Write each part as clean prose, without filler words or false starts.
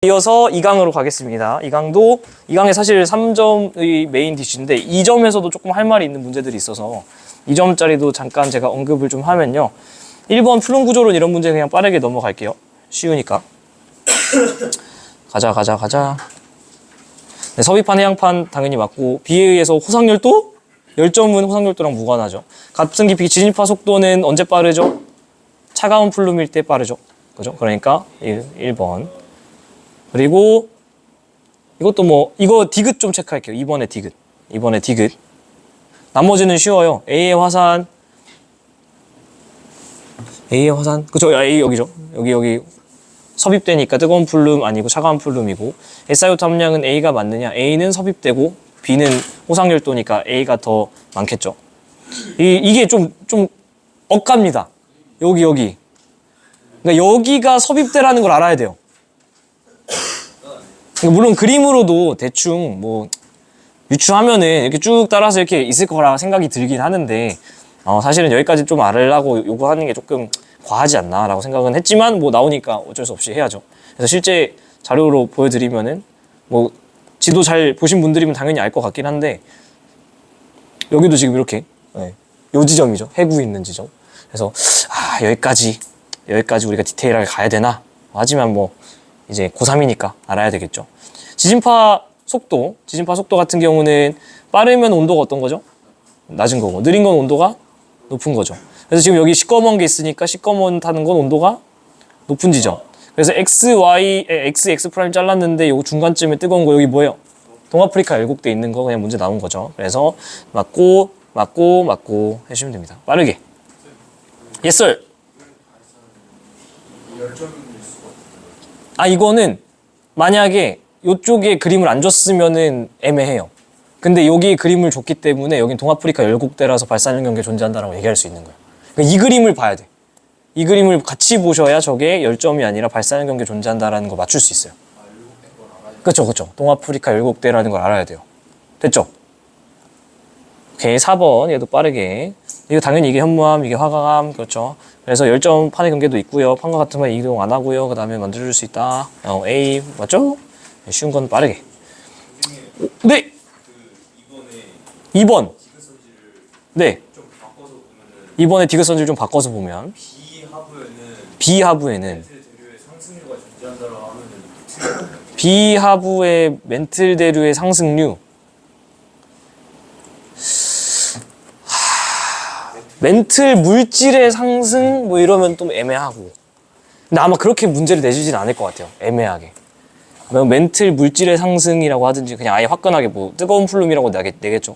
이어서 2강으로 가겠습니다. 2강에 사실 3점의 메인 디쉬인데 2점에서도 조금 할 말이 있는 문제들이 있어서 2점짜리도 잠깐 제가 언급을 좀 하면요. 1번 풀론 구조론 이런 문제 그냥 빠르게 넘어갈게요. 쉬우니까. 가자. 네, 섭입판, 해양판 당연히 맞고 B에 의해서 호상열도? 열점은 호상열도랑 무관하죠. 같은 깊이 지진파 속도는 언제 빠르죠? 차가운 플룸일 때 빠르죠. 그죠? 그러니까 1번. 그리고 이것도 이거 디귿 좀 체크할게요. 이번에 디귿. 나머지는 쉬워요. A의 화산. 그쵸? A 여기죠. 여기 섭입되니까 뜨거운 플룸 아니고 차가운 플룸이고, SiO2 함량은 A가 맞느냐? A는 섭입되고 B는 호상열도니까 A가 더 많겠죠. 이게 좀 엇갑니다. 여기. 그러니까 여기가 섭입되라는 걸 알아야 돼요. 물론 그림으로도 대충 유추하면은 이렇게 쭉 따라서 이렇게 있을 거라 생각이 들긴 하는데, 사실은 여기까지 좀 알으려고 요구하는 게 조금 과하지 않나 라고 생각은 했지만, 나오니까 어쩔 수 없이 해야죠. 그래서 실제 자료로 보여드리면은 지도 잘 보신 분들이면 당연히 알 것 같긴 한데, 여기도 지금 이렇게 요 지점이죠. 해구 있는 지점. 그래서 여기까지 우리가 디테일하게 가야 되나? 하지만 이제 고3이니까 알아야 되겠죠. 지진파 속도 같은 경우는 빠르면 온도가 어떤 거죠? 낮은 거고, 느린 건 온도가 높은 거죠. 그래서 지금 여기 시꺼먼 게 있으니까 시꺼먼 타는 건 온도가 높은 지점. 그래서 X 프라임 잘랐는데 요 중간쯤에 뜨거운 거 여기 뭐예요? 동아프리카 열곡대 있는 거 그냥 문제 나온 거죠. 그래서 맞고 해주시면 됩니다. 빠르게. Yes, sir. 이거는 만약에 이쪽에 그림을 안 줬으면은 애매해요. 근데 여기 그림을 줬기 때문에 여긴 동아프리카 열곡대라서 발산형 경계 존재한다라고 얘기할 수 있는 거예요. 그러니까 이 그림을 봐야 돼. 이 그림을 같이 보셔야 저게 열점이 아니라 발산형 경계 존재한다라는 거 맞출 수 있어요. 그렇죠. 동아프리카 열곡대라는 걸 알아야 돼요. 됐죠? 오케이, 4번 얘도 빠르게. 이거 당연히 이게 현무암, 이게 화강암, 그렇죠. 그래서 열점 판의 경계도 있고요. 판과 같은 건 이동 안 하고요. 그 다음에 만들어줄 수 있다. A 맞죠? 네, 쉬운 건 빠르게. 네. 2번. 네. 이번에 디귿 선지를 좀 바꿔서 보면 B하부에는 B하부의 멘틀 대류의 상승류. 멘틀 물질의 상승 이러면 좀 애매하고, 근데 아마 그렇게 문제를 내주진 않을 것 같아요. 애매하게. 멘틀 물질의 상승이라고 하든지 그냥 아예 화끈하게 뜨거운 플룸이라고 내겠죠.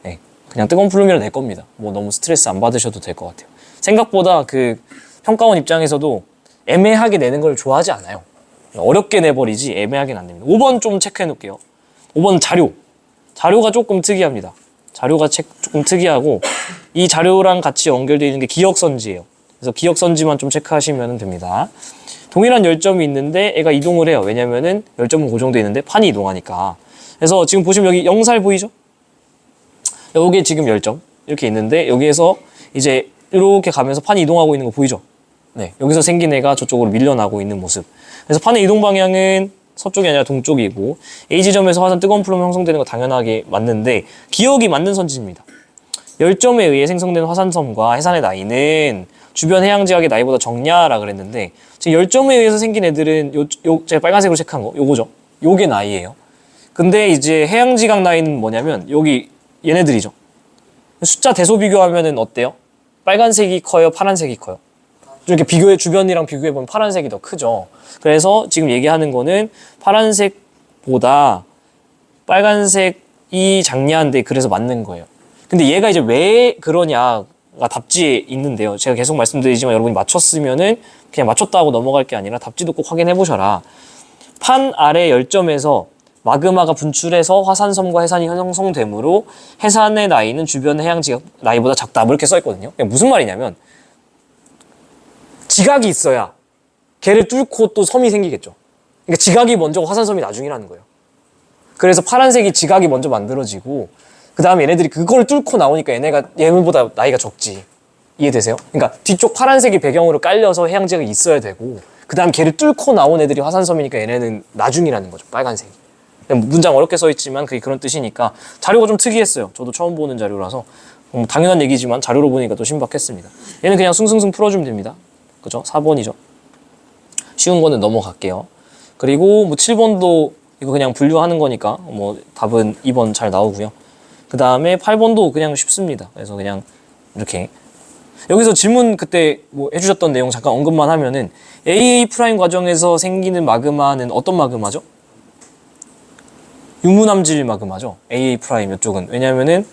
네, 그냥 뜨거운 플룸이라고 낼 겁니다. 너무 스트레스 안 받으셔도 될 것 같아요. 생각보다 그 평가원 입장에서도 애매하게 내는 걸 좋아하지 않아요. 어렵게 내버리지 애매하게는 안 냅니다. 5번 좀 체크해 놓을게요. 5번 자료가 조금 특이합니다. 조금 특이하고, 이 자료랑 같이 연결되어 있는 게 기억선지예요. 그래서 기억선지만 좀 체크하시면 됩니다. 동일한 열점이 있는데 애가 이동을 해요. 왜냐면은 열점은 고정되어 있는데 판이 이동하니까. 그래서 지금 보시면 여기 영살 보이죠? 여기에 지금 열점 이렇게 있는데, 여기에서 이제 이렇게 가면서 판이 이동하고 있는 거 보이죠? 네, 여기서 생긴 애가 저쪽으로 밀려나고 있는 모습. 그래서 판의 이동 방향은 서쪽이 아니라 동쪽이고, A 지점에서 화산 뜨거운 플룸 형성되는 거 당연하게 맞는데, 기억이 맞는 선지입니다. 열점에 의해 생성된 화산섬과 해산의 나이는 주변 해양 지각의 나이보다 적냐라 그랬는데, 지금 열점에 의해서 생긴 애들은 제가 빨간색으로 체크한 거 요거죠. 요게 나이예요. 근데 이제 해양 지각 나이는 뭐냐면 여기 얘네들이죠. 숫자 대소 비교하면은 어때요? 빨간색이 커요, 파란색이 커요? 이렇게 주변이랑 비교해보면 파란색이 더 크죠. 그래서 지금 얘기하는 거는 파란색보다 빨간색이 작냐인데, 그래서 맞는 거예요. 근데 얘가 이제 왜 그러냐가 답지에 있는데요. 제가 계속 말씀드리지만 여러분이 맞췄으면은 그냥 맞췄다고 넘어갈 게 아니라 답지도 꼭 확인해 보셔라. 판 아래 열점에서 마그마가 분출해서 화산섬과 해산이 형성되므로 해산의 나이는 주변 해양 지각 나이보다 작다. 이렇게 써있거든요. 무슨 말이냐면, 지각이 있어야 걔를 뚫고 또 섬이 생기겠죠. 그러니까 지각이 먼저고 화산섬이 나중이라는 거예요. 그래서 파란색이 지각이 먼저 만들어지고, 그 다음에 얘네들이 그걸 뚫고 나오니까 얘네보다 나이가 적지. 이해되세요? 그러니까 뒤쪽 파란색이 배경으로 깔려서 해양 지각이 있어야 되고, 그 다음 걔를 뚫고 나온 애들이 화산섬이니까 얘네는 나중이라는 거죠. 빨간색이. 문장 어렵게 써 있지만 그게 그런 뜻이니까 자료가 좀 특이했어요. 저도 처음 보는 자료라서 당연한 얘기지만 자료로 보니까 또 신박했습니다. 얘는 그냥 숭숭숭 풀어주면 됩니다. 그죠? 4번이죠. 쉬운 거는 넘어갈게요. 그리고 뭐 7번도 이거 그냥 분류하는 거니까 뭐 답은 2번 잘 나오고요. 그 다음에 8번도 그냥 쉽습니다. 그래서 그냥 이렇게 여기서 질문 그때 뭐 해주셨던 내용 잠깐 언급만 하면은 AA 프라임 과정에서 생기는 마그마는 어떤 마그마죠? 유무남질 마그마죠. AA 프라임 이쪽은. 왜냐면은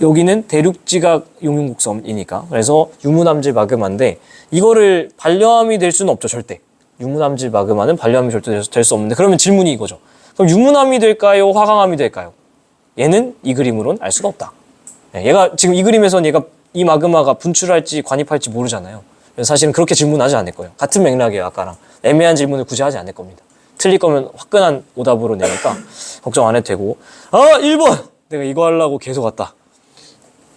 여기는 대륙지각 용융곡섬이니까. 그래서 유무남질 마그마인데 이거를 반려함이 될 수는 없죠. 절대. 유무남질 마그마는 반려함이 절대 될 수 없는데 그러면 질문이 이거죠. 그럼 유무남이 될까요? 화강암이 될까요? 얘는 이 그림으로는 알 수가 없다. 얘가 지금 이 그림에서는 얘가 이 마그마가 분출할지 관입할지 모르잖아요. 그래서 사실은 그렇게 질문하지 않을 거예요. 같은 맥락이에요. 아까랑. 애매한 질문을 굳이 하지 않을 겁니다. 틀릴 거면 화끈한 오답으로 내니까 걱정 안 해도 되고. 1번! 내가 이거 하려고 계속 왔다.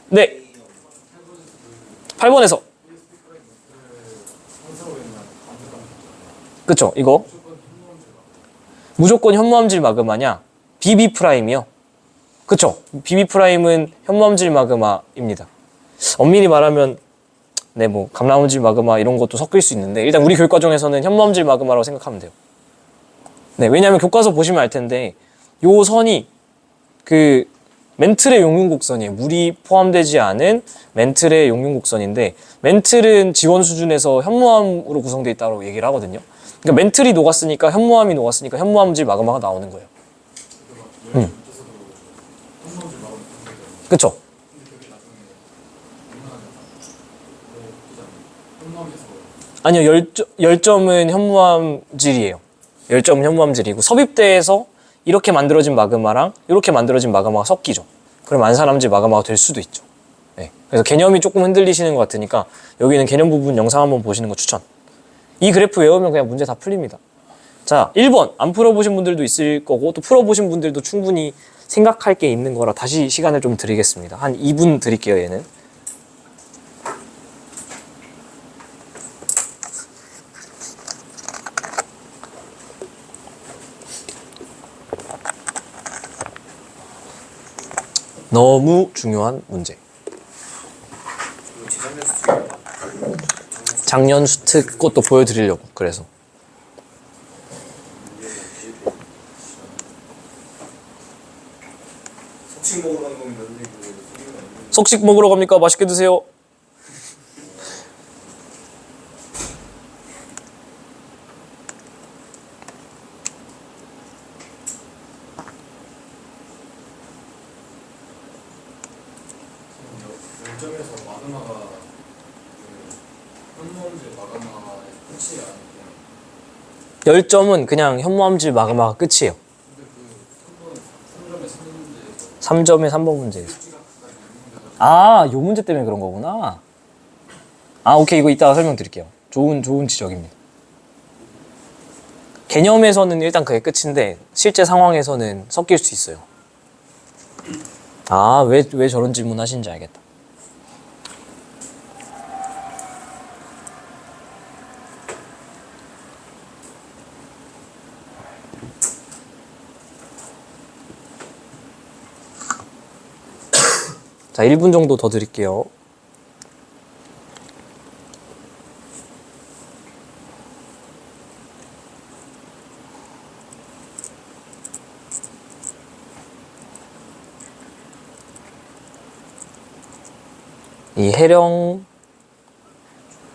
네. 8번에서. 그쵸, 이거. 무조건 현무암질 마그마냐? BB 프라임이요. 그쵸. BB 프라임은 현무암질 마그마입니다. 엄밀히 말하면 네, 뭐 감람암질 마그마 이런 것도 섞일 수 있는데 일단 우리 교육과정에서는 현무암질 마그마라고 생각하면 돼요. 네, 왜냐하면 교과서 보시면 알 텐데 요 선이 그 멘틀의 용융곡선이에요. 물이 포함되지 않은 멘틀의 용융곡선인데 멘틀은 지원 수준에서 현무암으로 구성되어 있다고 얘기를 하거든요. 그러니까 멘틀이 녹았으니까 현무암이 녹았으니까 현무암질 마그마가 나오는 거예요. 그쵸? 아니요, 열점은 현무암질이에요. 열점은 현무암질이고 섭입대에서 이렇게 만들어진 마그마랑 이렇게 만들어진 마그마가 섞이죠. 그럼 안산암질 마그마가 될 수도 있죠. 네. 그래서 개념이 조금 흔들리시는 것 같으니까 여기는 개념 부분 영상 한번 보시는 거 추천. 이 그래프 외우면 그냥 문제 다 풀립니다. 자, 1번 안 풀어보신 분들도 있을 거고 또 풀어보신 분들도 충분히 생각할 게 있는 거라 다시 시간을 좀 드리겠습니다. 한 2분 드릴게요, 얘는. 너무 중요한 문제. 작년 수특 것도 보여드리려고 그래서. 속식 먹으러 가는 겁니다. 속식 먹으러 갑니까? 맛있게 드세요. 열점에서 마그마가 현무암질 마그마의 끝이 아니고 열점은 그냥 현무암질 마그마가 끝이에요. 근데 그 3점의 3번 문제에서 3점의 3번 문제에서. 아, 요 문제 때문에 그런 거구나. 아, 오케이. 이거 이따가 설명드릴게요. 좋은 지적입니다. 개념에서는 일단 그게 끝인데 실제 상황에서는 섞일 수 있어요. 아, 왜 저런 질문 하시는지 알겠다. 자, 1분 정도 더 드릴게요. 이 해령,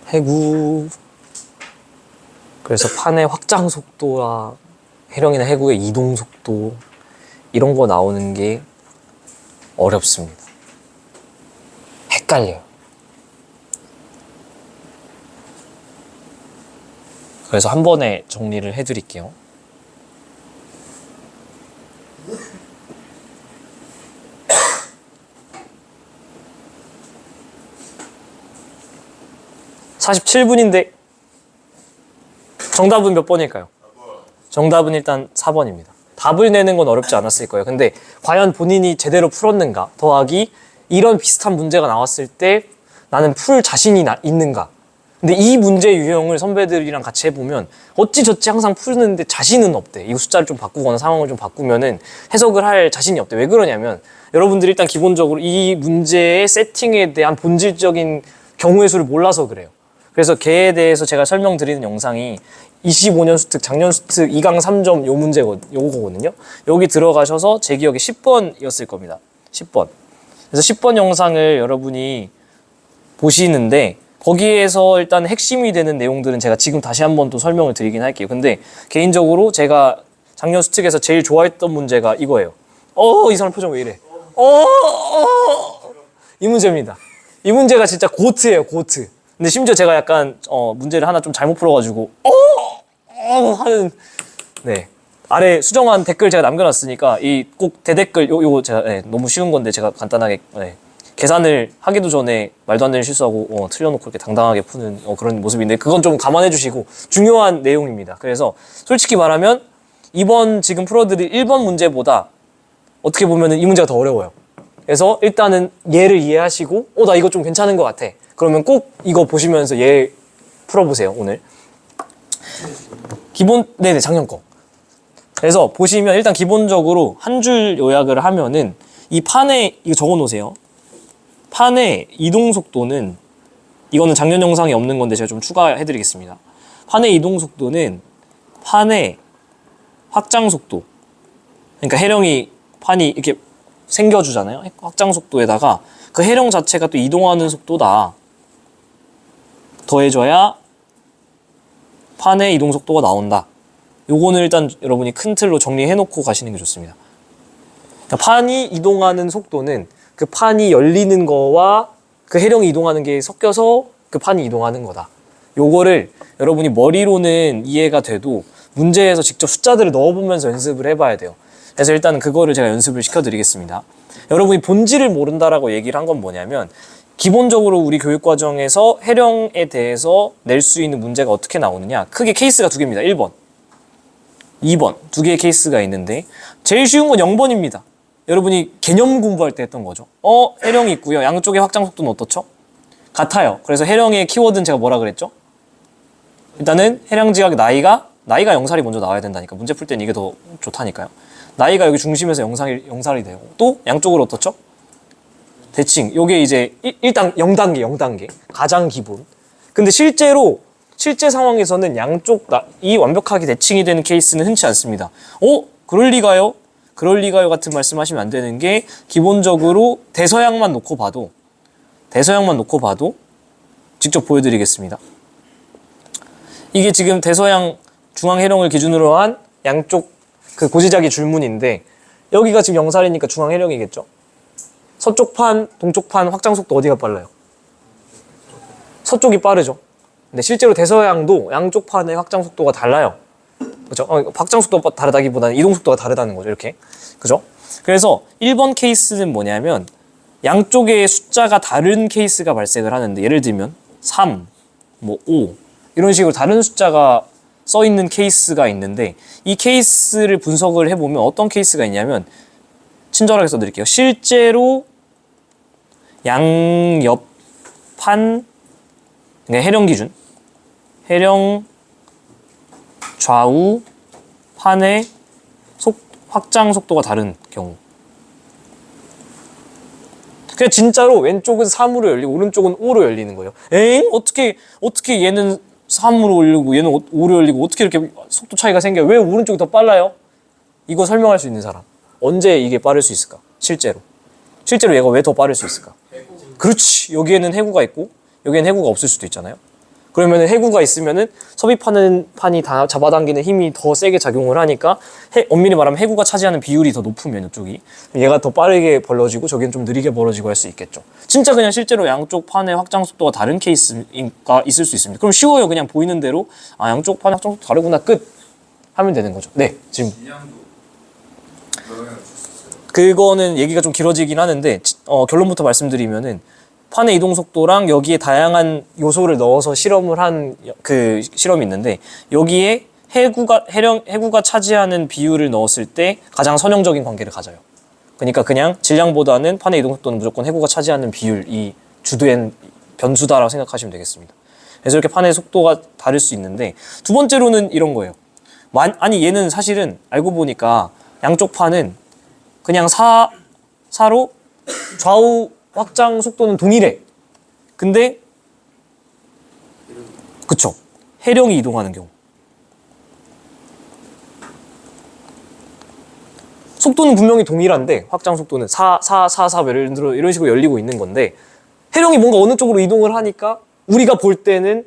해구, 그래서 판의 확장 속도와 해령이나 해구의 이동 속도 이런 거 나오는 게 어렵습니다. 헷갈려요. 그래서 한 번에 정리를 해드릴게요. (47분인데) 정답은 몇 번일까요? 정답은 일단 4번입니다. 답을 내는 건 어렵지 않았을 거예요. 근데 과연 본인이 제대로 풀었는가 더하기 이런 비슷한 문제가 나왔을 때 나는 풀 자신이 있는가 근데 이 문제 유형을 선배들이랑 같이 해보면 어찌저찌 항상 푸는데 자신은 없대. 이 숫자를 좀 바꾸거나 상황을 좀 바꾸면은 해석을 할 자신이 없대. 왜 그러냐면 여러분들이 일단 기본적으로 이 문제의 세팅에 대한 본질적인 경우의 수를 몰라서 그래요. 그래서 걔에 대해서 제가 설명드리는 영상이 25년 수특, 작년 수특 2강 3점 요 요거거든요. 여기 들어가셔서 제 기억에 10번이었을 겁니다. 10번. 그래서 10번 영상을 여러분이 보시는데 거기에서 일단 핵심이 되는 내용들은 제가 지금 다시 한번 또 설명을 드리긴 할게요. 근데 개인적으로 제가 작년 수특에서 제일 좋아했던 문제가 이거예요. 이 사람 표정 왜 이래? 이 문제입니다. 이 문제가 진짜 고트예요, 고트. 근데 심지어 제가 약간 문제를 하나 좀 잘못 풀어가지고 하는 네 아래 수정한 댓글 제가 남겨놨으니까 이 꼭 대댓글 요거 제가 너무 쉬운 건데 제가 간단하게 계산을 하기도 전에 말도 안 되는 실수하고 틀려놓고 이렇게 당당하게 푸는 그런 모습인데 그건 좀 감안해 주시고 중요한 내용입니다. 그래서 솔직히 말하면 이번 지금 풀어드릴 1번 문제보다 어떻게 보면 이 문제가 더 어려워요. 그래서 일단은 얘를 이해하시고 나 이거 좀 괜찮은 것 같아. 그러면 꼭 이거 보시면서 얘 풀어보세요, 오늘. 네네, 작년 거. 그래서 보시면 일단 기본적으로 한 줄 요약을 하면은 이 판에, 이거 적어 놓으세요. 판의 이동 속도는, 이거는 작년 영상에 없는 건데 제가 좀 추가해 드리겠습니다. 판의 이동 속도는 판의 확장 속도. 그러니까 해령이 판이 이렇게 생겨주잖아요. 확장 속도에다가 그 해령 자체가 또 이동하는 속도다. 더해줘야 판의 이동 속도가 나온다. 요거는 일단 여러분이 큰 틀로 정리해놓고 가시는 게 좋습니다. 그러니까 판이 이동하는 속도는 그 판이 열리는 거와 그 해령이 이동하는 게 섞여서 그 판이 이동하는 거다. 요거를 여러분이 머리로는 이해가 돼도 문제에서 직접 숫자들을 넣어보면서 연습을 해봐야 돼요. 그래서 일단 그거를 제가 연습을 시켜드리겠습니다. 여러분이 본질을 모른다라고 얘기를 한 건 뭐냐면 기본적으로 우리 교육과정에서 해령에 대해서 낼 수 있는 문제가 어떻게 나오느냐, 크게 케이스가 두 개입니다. 1번, 2번 두 개의 케이스가 있는데 제일 쉬운 건 0번입니다. 여러분이 개념 공부할 때 했던 거죠. 해령이 있고요. 양쪽의 확장 속도는 어떻죠? 같아요. 그래서 해령의 키워드는 제가 뭐라 그랬죠? 일단은 해령지각 나이가 0살이 먼저 나와야 된다니까. 문제 풀 때는 이게 더 좋다니까요. 나이가 여기 중심에서 0살이 되고 또 양쪽으로 어떻죠? 대칭. 요게 이제 일단 0단계 가장 기본. 근데 실제 상황에서는 양쪽 이 완벽하게 대칭이 되는 케이스는 흔치 않습니다. 그럴 리가요? 그럴 리가요 같은 말씀하시면 안 되는 게 기본적으로 대서양만 놓고 봐도 직접 보여드리겠습니다. 이게 지금 대서양 중앙 해령을 기준으로 한 양쪽 그 고지자기 줄무늬인데 여기가 지금 0살이니까 중앙 해령이겠죠. 서쪽 판, 동쪽 판 확장 속도 어디가 빨라요? 서쪽이 빠르죠. 근데 실제로 대서양도 양쪽 판의 확장 속도가 달라요. 그죠? 확장 속도가 다르다기보다는 이동 속도가 다르다는 거죠. 이렇게. 그죠? 그래서 1번 케이스는 뭐냐면 양쪽의 숫자가 다른 케이스가 발생을 하는데 예를 들면 3, 5 이런 식으로 다른 숫자가 써 있는 케이스가 있는데 이 케이스를 분석을 해보면 어떤 케이스가 있냐면 친절하게 써드릴게요. 실제로 양옆판, 그러니까 해령 기준, 해령 좌우 판의 확장 속도가 다른 경우. 그냥 진짜로 왼쪽은 3으로 열리고 오른쪽은 5로 열리는 거예요. 어떻게 얘는 3으로 열리고 얘는 5로 열리고 어떻게 이렇게 속도 차이가 생겨요? 왜 오른쪽이 더 빨라요? 이거 설명할 수 있는 사람. 언제 이게 빠를 수 있을까? 실제로 얘가 왜 더 빠를 수 있을까? 그렇지. 여기에는 해구가 있고 여기에는 해구가 없을 수도 있잖아요. 그러면 해구가 있으면은 섭입하는 판이 다 잡아당기는 힘이 더 세게 작용을 하니까 엄밀히 말하면 해구가 차지하는 비율이 더 높으면 이쪽이 얘가 더 빠르게 벌어지고 저기는 좀 느리게 벌어지고 할 수 있겠죠. 진짜 그냥 실제로 양쪽 판의 확장 속도가 다른 케이스가 있을 수 있습니다. 그럼 쉬워요. 그냥 보이는 대로 양쪽 판의 확장 속도 다르구나 끝 하면 되는 거죠. 네, 지금 그거는 얘기가 좀 길어지긴 하는데 결론부터 말씀드리면은 판의 이동 속도랑 여기에 다양한 요소를 넣어서 실험을 한 그 실험이 있는데 여기에 해구가 차지하는 비율을 넣었을 때 가장 선형적인 관계를 가져요. 그러니까 그냥 질량보다는 판의 이동 속도는 무조건 해구가 차지하는 비율이 주된 변수다라고 생각하시면 되겠습니다. 그래서 이렇게 판의 속도가 다를 수 있는데, 두 번째로는 이런 거예요. 아니 얘는 사실은 알고 보니까 양쪽 판은 그냥 사로 좌우 확장 속도는 동일해. 근데 그쵸, 해령이 이동하는 경우 속도는 분명히 동일한데 확장 속도는 4 예를 들어 이런 식으로 열리고 있는 건데, 해령이 뭔가 어느 쪽으로 이동을 하니까 우리가 볼 때는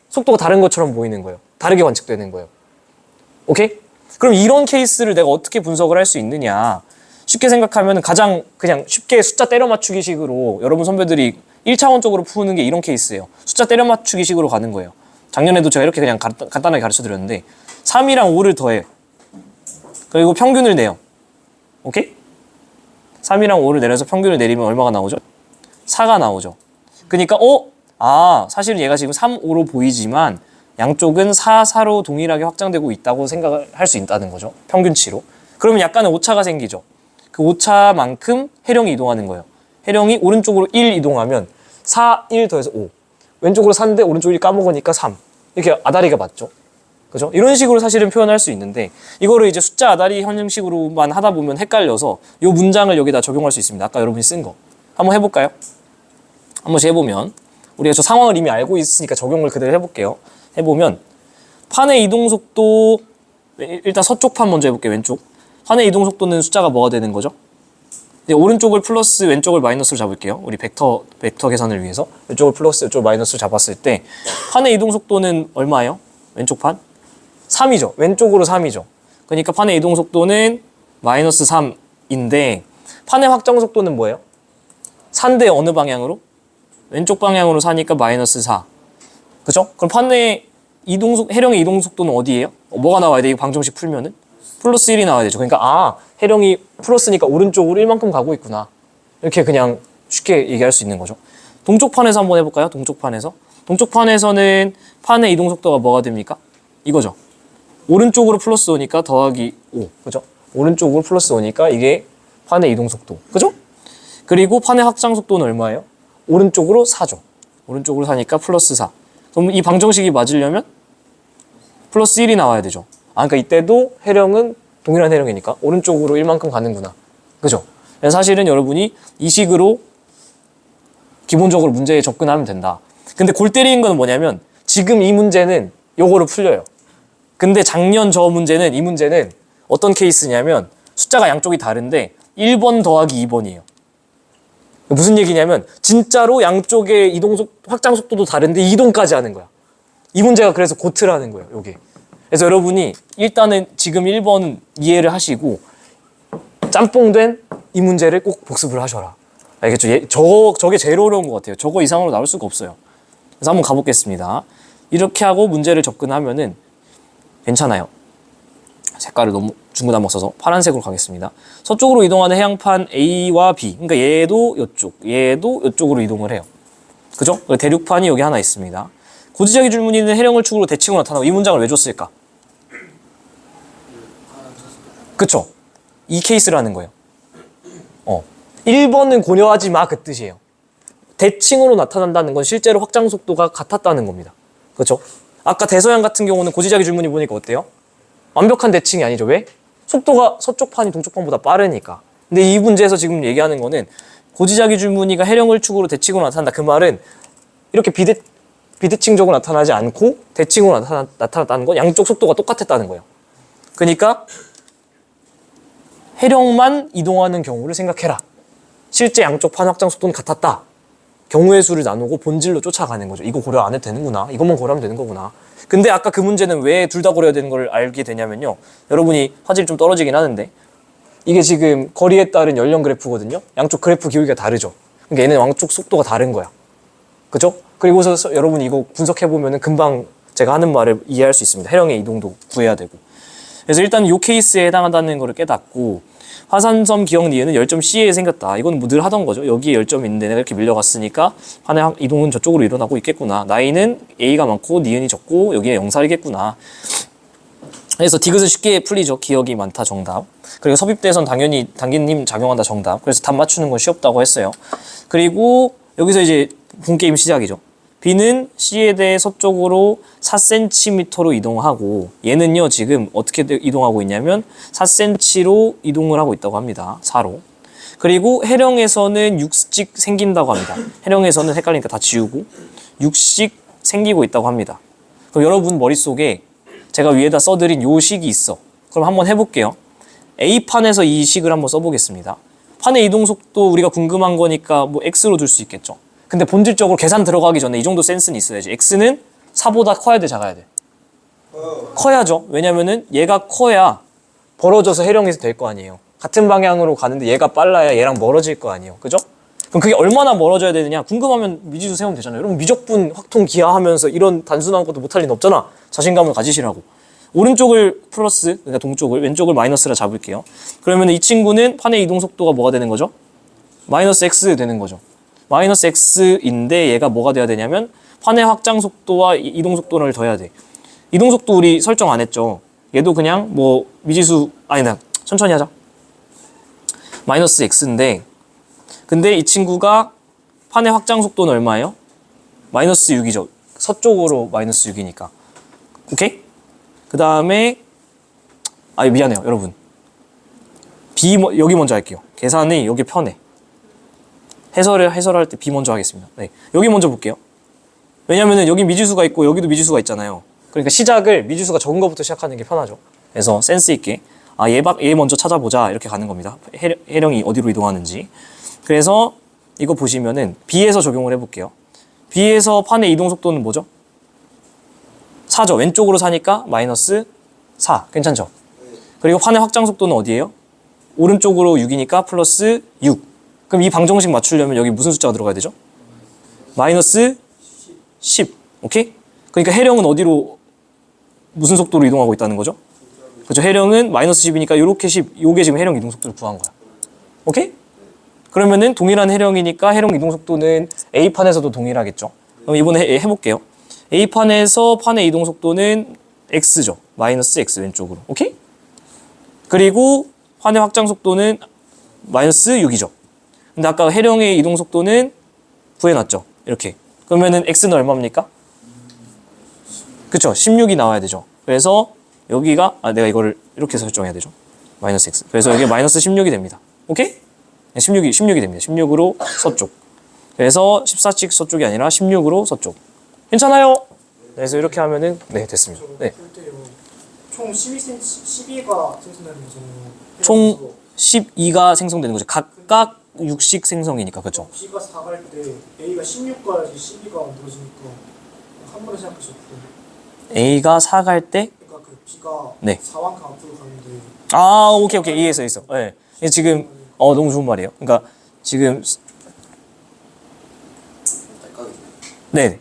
속도가 다른 것처럼 보이는 거예요. 다르게 관측되는 거예요. 오케이? 그럼 이런 케이스를 내가 어떻게 분석을 할 수 있느냐. 쉽게 생각하면 가장 그냥 쉽게 숫자 때려 맞추기 식으로 여러분 선배들이 1차원적으로 푸는 게 이런 케이스예요. 숫자 때려 맞추기 식으로 가는 거예요. 작년에도 제가 이렇게 그냥 간단하게 가르쳐 드렸는데 3이랑 5를 더해요. 그리고 평균을 내요. 오케이? 3이랑 5를 내려서 평균을 내리면 얼마가 나오죠? 4가 나오죠. 그러니까 사실은 얘가 지금 3, 5로 보이지만 양쪽은 4, 4로 동일하게 확장되고 있다고 생각을 할 수 있다는 거죠. 평균치로. 그러면 약간의 오차가 생기죠. 그 오차만큼 해령이 이동하는 거예요. 해령이 오른쪽으로 1 이동하면 4, 1 더해서 5. 왼쪽으로 4인데 오른쪽 1 까먹으니까 3. 이렇게 아다리가 맞죠. 그죠? 이런 식으로 사실은 표현할 수 있는데, 이거를 이제 숫자 아다리 형식으로만 하다 보면 헷갈려서 이 문장을 여기다 적용할 수 있습니다. 아까 여러분이 쓴 거. 한번 해볼까요? 한 번씩 해보면, 우리가 저 상황을 이미 알고 있으니까 적용을 그대로 해볼게요. 해보면 판의 이동 속도, 일단 서쪽 판 먼저 해볼게요. 왼쪽 판의 이동 속도는 숫자가 뭐가 되는 거죠? 이제 오른쪽을 플러스 왼쪽을 마이너스로 잡을게요. 우리 벡터 계산을 위해서 왼쪽을 플러스 왼쪽을 마이너스로 잡았을 때 판의 이동 속도는 얼마예요? 왼쪽 판? 3이죠. 왼쪽으로 3이죠. 그러니까 판의 이동 속도는 마이너스 3인데 판의 확장 속도는 뭐예요? 4인데 어느 방향으로? 왼쪽 방향으로 사니까 마이너스 4. 그죠? 그럼 판의 해령의 이동 속도는 어디예요? 뭐가 나와야 돼? 이 방정식 풀면은? 플러스 1이 나와야 되죠. 그러니까 해령이 플러스니까 오른쪽으로 1만큼 가고 있구나. 이렇게 그냥 쉽게 얘기할 수 있는 거죠. 동쪽 판에서 한번 해볼까요? 동쪽 판에서는 판의 이동 속도가 뭐가 됩니까? 이거죠. 오른쪽으로 플러스 5니까 더하기 5. 그죠? 오른쪽으로 플러스 5니까 이게 판의 이동 속도. 그죠? 그리고 판의 확장 속도는 얼마예요? 오른쪽으로 4죠. 오른쪽으로 사니까 플러스 4. 그럼 이 방정식이 맞으려면 플러스 1이 나와야 되죠. 그러니까 이때도 해령은 동일한 해령이니까 오른쪽으로 1만큼 가는구나. 그죠? 사실은 여러분이 이 식으로 기본적으로 문제에 접근하면 된다. 근데 골 때리는 건 뭐냐면 지금 이 문제는 요거로 풀려요. 근데 작년 저 문제는, 이 문제는 어떤 케이스냐면 숫자가 양쪽이 다른데 1번 더하기 2번이에요. 무슨 얘기냐면 진짜로 양쪽의 확장 속도도 다른데 이동까지 하는 거야. 이 문제가 그래서 고트라는 거예요. 요게. 그래서 여러분이 일단은 지금 1번 이해를 하시고 짬뽕된 이 문제를 꼭 복습을 하셔라. 알겠죠? 저게 제일 어려운 것 같아요. 저거 이상으로 나올 수가 없어요. 그래서 한번 가보겠습니다. 이렇게 하고 문제를 접근하면은 괜찮아요. 색깔을 너무 중구난방 써서 파란색으로 가겠습니다. 서쪽으로 이동하는 해양판 A와 B, 그러니까 얘도 이쪽으로 이동을 해요. 그죠? 대륙판이 여기 하나 있습니다. 고지적인 줄무늬는 해령을 축으로 대칭으로 나타나고, 이 문장을 왜 줬을까? 그쵸? 이 케이스라는 거예요. 1번은 고려하지 마, 그 뜻이에요. 대칭으로 나타난다는 건 실제로 확장 속도가 같았다는 겁니다. 그렇죠? 아까 대서양 같은 경우는 고지자기 줄무늬 보니까 어때요? 완벽한 대칭이 아니죠. 왜? 속도가 서쪽 판이 동쪽 판보다 빠르니까. 근데 이 문제에서 지금 얘기하는 거는 고지자기 줄무늬가 해령을 축으로 대칭으로 나타난다. 그 말은 이렇게 비대칭적으로 나타나지 않고 대칭으로 나타났다는 건 양쪽 속도가 똑같았다는 거예요. 그러니까 해령만 이동하는 경우를 생각해라. 실제 양쪽 판 확장 속도는 같았다. 경우의 수를 나누고 본질로 쫓아가는 거죠. 이거 고려 안 해도 되는구나. 이것만 고려하면 되는 거구나. 근데 아까 그 문제는 왜 둘 다 고려해야 되는 걸 알게 되냐면요. 여러분이 화질이 좀 떨어지긴 하는데 이게 지금 거리에 따른 연령 그래프거든요. 양쪽 그래프 기울기가 다르죠. 그러니까 얘는 양쪽 속도가 다른 거야. 그죠? 그리고서 여러분이 이거 분석해보면 금방 제가 하는 말을 이해할 수 있습니다. 해령의 이동도 구해야 되고. 그래서 일단 이 케이스에 해당한다는 걸 깨닫고, 화산섬 기억 니은은 열점 C에 생겼다. 이건 뭐 늘 하던 거죠. 여기에 열점이 있는데 내가 이렇게 밀려갔으니까 판의 이동은 저쪽으로 일어나고 있겠구나. 나이는 A가 많고 니은이 적고 여기에 0살이겠구나. 그래서 디귿은 쉽게 풀리죠. 기억이 많다 정답. 그리고 섭입대에선 당연히 당기님 작용한다 정답. 그래서 답 맞추는 건 쉽다고 했어요. 그리고 여기서 이제 본 게임 시작이죠. B는 C에 대해 서쪽으로 4cm로 이동하고 얘는요 지금 어떻게 이동하고 있냐면 4cm로 이동을 하고 있다고 합니다. 4로. 그리고 해령에서는 6씩 생긴다고 합니다. 해령에서는 헷갈리니까 다 지우고 6씩 생기고 있다고 합니다. 그럼 여러분 머릿속에 제가 위에다 써드린 요 식이 있어. 그럼 한번 해볼게요. A판에서 이 식을 한번 써보겠습니다. 판의 이동속도 우리가 궁금한 거니까 뭐 X로 둘 수 있겠죠. 근데 본질적으로 계산 들어가기 전에 이 정도 센스는 있어야지. X는 4보다 커야 돼, 작아야 돼? 커야죠. 왜냐면은 얘가 커야 벌어져서 해령에서 될 거 아니에요. 같은 방향으로 가는데 얘가 빨라야 얘랑 멀어질 거 아니에요. 그죠? 그럼 그게 얼마나 멀어져야 되느냐? 궁금하면 미지수 세우면 되잖아요. 여러분 미적분 확통 기하하면서 이런 단순한 것도 못할 리는 없잖아. 자신감을 가지시라고. 오른쪽을 플러스, 그러니까 동쪽을, 왼쪽을 마이너스라 잡을게요. 그러면 이 친구는 판의 이동 속도가 뭐가 되는 거죠? 마이너스 X 되는 거죠. 마이너스 X인데 얘가 뭐가 돼야 되냐면 판의 확장 속도와 이동 속도를 더해야 돼. 이동 속도 우리 설정 안 했죠. 얘도 그냥 뭐 미지수, 아니다. 천천히 하자. 마이너스 X인데 근데 이 친구가 판의 확장 속도는 얼마예요? 마이너스 6이죠. 서쪽으로 마이너스 6이니까. 오케이? 그 다음에 미안해요 여러분. B 여기 먼저 할게요. 계산이 여기 편해. 해설할 때 B 먼저 하겠습니다. 네, 여기 먼저 볼게요. 왜냐면은 여기 미지수가 있고 여기도 미지수가 있잖아요. 그러니까 시작을 미지수가 적은 것부터 시작하는 게 편하죠. 그래서 센스 있게 얘 먼저 찾아보자 이렇게 가는 겁니다. 해령이 어디로 이동하는지. 그래서 이거 보시면은 B에서 적용을 해볼게요. B에서 판의 이동 속도는 뭐죠? 4죠. 왼쪽으로 사니까 마이너스 4. 괜찮죠? 그리고 판의 확장 속도는 어디예요? 오른쪽으로 6이니까 플러스 6. 그럼 이 방정식 맞추려면 여기 무슨 숫자가 들어가야 되죠? 마이너스 10. 오케이? 그러니까 해령은 어디로 무슨 속도로 이동하고 있다는 거죠? 그렇죠. 해령은 마이너스 10이니까 요렇게 10. 요게 지금 해령 이동 속도를 구한 거야. 오케이? 그러면은 동일한 해령이니까 해령 이동 속도는 A판에서도 동일하겠죠. 그럼 이번에 해볼게요. A판에서 판의 이동 속도는 X죠. 마이너스 X 왼쪽으로. 오케이? 그리고 판의 확장 속도는 마이너스 6이죠. 근데 아까 해령의 이동 속도는 구해놨죠. 이렇게. 그러면은 X는 얼마입니까? 그쵸. 16이 나와야 되죠. 그래서 여기가, 내가 이거를 이렇게 설정해야 되죠. 마이너스 X. 그래서 여기 마이너스 16이 됩니다. 오케이? 16이 됩니다. 16으로 서쪽. 그래서 14씩 서쪽이 아니라 16으로 서쪽. 괜찮아요? 그래서 이렇게 하면은 네 됐습니다. 네. 총 12cm, 12가 생성되는 거잖아요. 총 12가 생성되는 거죠. 각각 6씩 생성이니까 그렇죠. B가 4 갈 때 A가 16 가야지 12가 만들어지니까 한 번에 생각하셨고 A가 4 갈 때 그러니까 그 B가 네. 4만큼 앞으로 가는데 오케이 이해했어. 네. 지금 너무 좋은 말이에요. 그러니까 지금 네.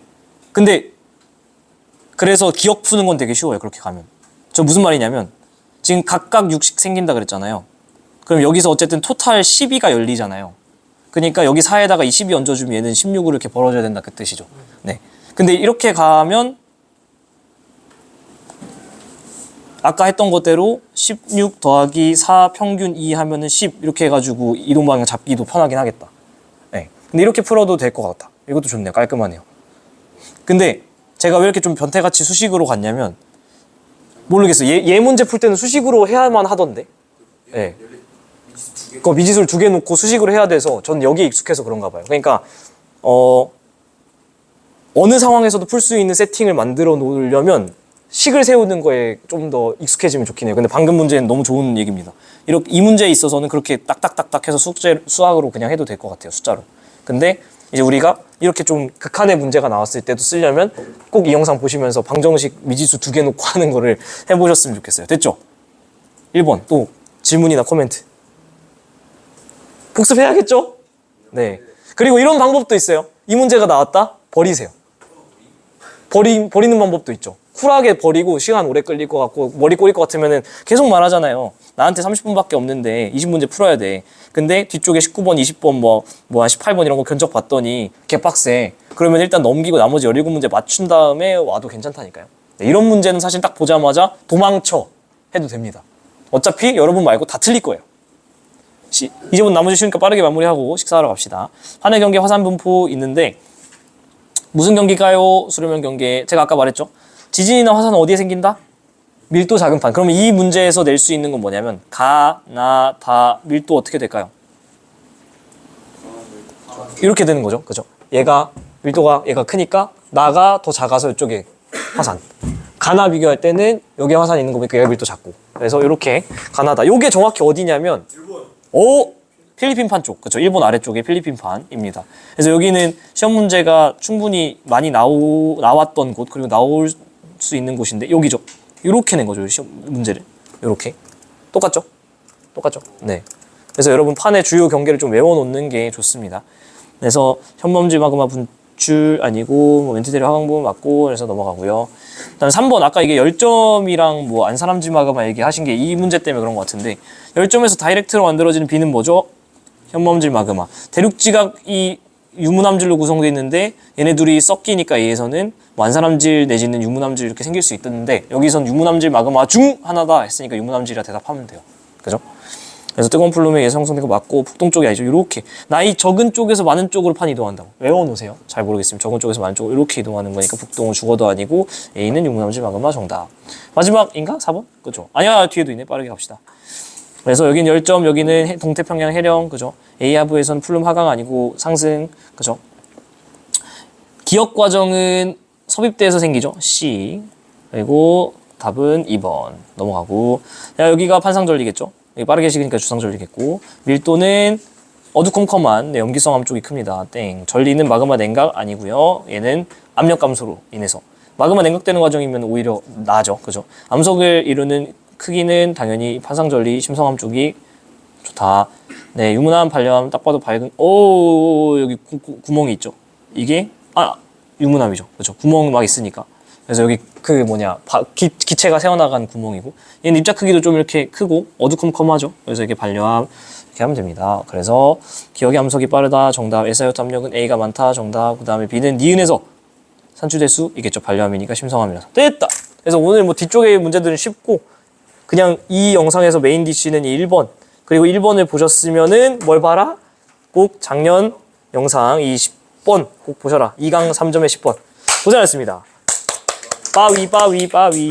근데 그래서 기억 푸는 건 되게 쉬워요. 그렇게 가면. 저 무슨 말이냐면 지금 각각 6씩 생긴다 그랬잖아요. 그럼 여기서 어쨌든 토탈 12가 열리잖아요. 그러니까 여기 4에다가 이 12 얹어주면 얘는 16으로 이렇게 벌어져야 된다 그 뜻이죠. 네. 근데 이렇게 가면 아까 했던 것대로 16 더하기 4 평균 2 하면은 10 이렇게 해가지고 이동 방향 잡기도 편하긴 하겠다. 네. 근데 이렇게 풀어도 될 것 같다. 이것도 좋네요. 깔끔하네요. 근데 제가 왜 이렇게 좀 변태같이 수식으로 갔냐면 모르겠어요. 얘 문제 풀 때는 수식으로 해야만 하던데. 네. 그 미지수를 2개 놓고 수식으로 해야 돼서 전 여기에 익숙해서 그런가 봐요. 그러니까 어느 상황에서도 풀 수 있는 세팅을 만들어 놓으려면 식을 세우는 거에 좀 더 익숙해지면 좋긴 해요. 근데 방금 문제는 너무 좋은 얘기입니다. 이렇게 이 문제에 있어서는 그렇게 딱딱딱딱 해서 수학으로 그냥 해도 될 것 같아요. 숫자로. 근데 이제 우리가 이렇게 좀 극한의 문제가 나왔을 때도 쓰려면 꼭 이 영상 보시면서 방정식 미지수 2개 놓고 하는 거를 해보셨으면 좋겠어요. 됐죠? 1번 또 질문이나 코멘트. 복습해야겠죠? 네. 그리고 이런 방법도 있어요. 이 문제가 나왔다? 버리세요. 버리는 방법도 있죠. 쿨하게 버리고 시간 오래 끌릴 것 같고 머리 꼬일 것 같으면은 계속 말하잖아요. 나한테 30분밖에 없는데 20문제 풀어야 돼. 근데 뒤쪽에 19번, 20번, 뭐 18번 이런 거 견적 봤더니 개빡세. 그러면 일단 넘기고 나머지 17문제 맞춘 다음에 와도 괜찮다니까요. 네, 이런 문제는 사실 딱 보자마자 도망쳐 해도 됩니다. 어차피 여러분 말고 다 틀릴 거예요. 이제부터 나머지 쉬우니까 빠르게 마무리하고 식사하러 갑시다. 판의 경계 화산 분포 있는데 무슨 경기일까요? 수렴형 경계. 제가 아까 말했죠. 지진이나 화산은 어디에 생긴다? 밀도 작은 판. 그러면 이 문제에서 낼 수 있는 건 뭐냐면 가, 나, 다 밀도 어떻게 될까요? 이렇게 되는 거죠. 그죠? 얘가 밀도가 얘가 크니까 나가 더 작아서 이쪽에 화산. 가나 비교할 때는 여기에 화산이 있는 거 보니까 얘가 밀도 작고. 그래서 이렇게 가나다. 요게 정확히 어디냐면 필리핀판 쪽. 그죠? 일본 아래쪽에 필리핀판입니다. 그래서 여기는 시험 문제가 충분히 많이 나왔던 곳 그리고 나올 수 있는 곳인데 여기죠. 이렇게 낸 거죠. 시험 문제를. 이렇게. 똑같죠? 똑같죠? 네. 그래서 여러분 판의 주요 경계를 좀 외워놓는 게 좋습니다. 그래서 현범지 마그마 분출 아니고 뭐 멘트대리 화강부 맞고 그래서 넘어가고요. 일단 3번 아까 이게 열점이랑 뭐 안사람지 마그마 얘기하신 게 이 문제 때문에 그런 것 같은데 열점에서 다이렉트로 만들어지는 비는 뭐죠? 현범질 마그마. 대륙지각이 유문함질로 구성되어 있는데 얘네 둘이 섞이니까 A에서는 뭐 안사람질 내지는 유문함질 이렇게 생길 수 있는데 여기선 유문함질 마그마 중 하나다 했으니까 유문함질이라 대답하면 돼요. 그죠? 그래서 뜨거운 플룸에 예상 성대가 맞고 북동 쪽이 아니죠. 이렇게 나이 적은 쪽에서 많은 쪽으로 판 이동한다고 외워놓으세요. 잘 모르겠으면 적은 쪽에서 많은 쪽으로 이렇게 이동하는 거니까 북동은 죽어도 아니고 A는 유문함질 마그마 정답. 마지막인가? 4번? 그죠? 아니야 뒤에도 있네. 빠르게 갑시다. 그래서 여기는 열점, 여기는 동태평양 해령, 그죠? A 하부에서는 플룸 하강 아니고 상승, 그죠? 기억 과정은 섭입대에서 생기죠. C. 그리고 답은 2번 넘어가고. 자, 여기가 판상전리겠죠? 여기 빠르게 식으니까 주상전리겠고. 밀도는 어두컴컴한 염기성암 쪽이 큽니다. 땡. 전리는 마그마 냉각 아니고요. 얘는 압력 감소로 인해서. 마그마 냉각되는 과정이면 오히려 나아져, 그죠? 암석을 이루는 크기는 당연히 판상전리 심성암 쪽이 좋다. 네, 유문암 발려암 딱 봐도 밝은 여기 구멍이 있죠. 이게 유문암이죠. 그렇죠. 구멍 막 있으니까. 그래서 여기 기체가 새어나간 구멍이고 얘는 입자 크기도 좀 이렇게 크고 어두컴컴하죠. 그래서 이게 발려암 이렇게 하면 됩니다. 그래서 기억의 암석이 빠르다 정답. SiO2 함량은 A가 많다 정답. 그 다음에 B는 니은에서 산출될 수 있겠죠. 발려암이니까 심성암이라서 됐다. 그래서 오늘 뭐 뒤쪽의 문제들은 쉽고 그냥 이 영상에서 메인 DC는 1번 그리고 1번을 보셨으면은 뭘 봐라? 꼭 작년 영상 이 10번 꼭 보셔라. 2강 3점에 10번 고생하셨습니다. 빠위.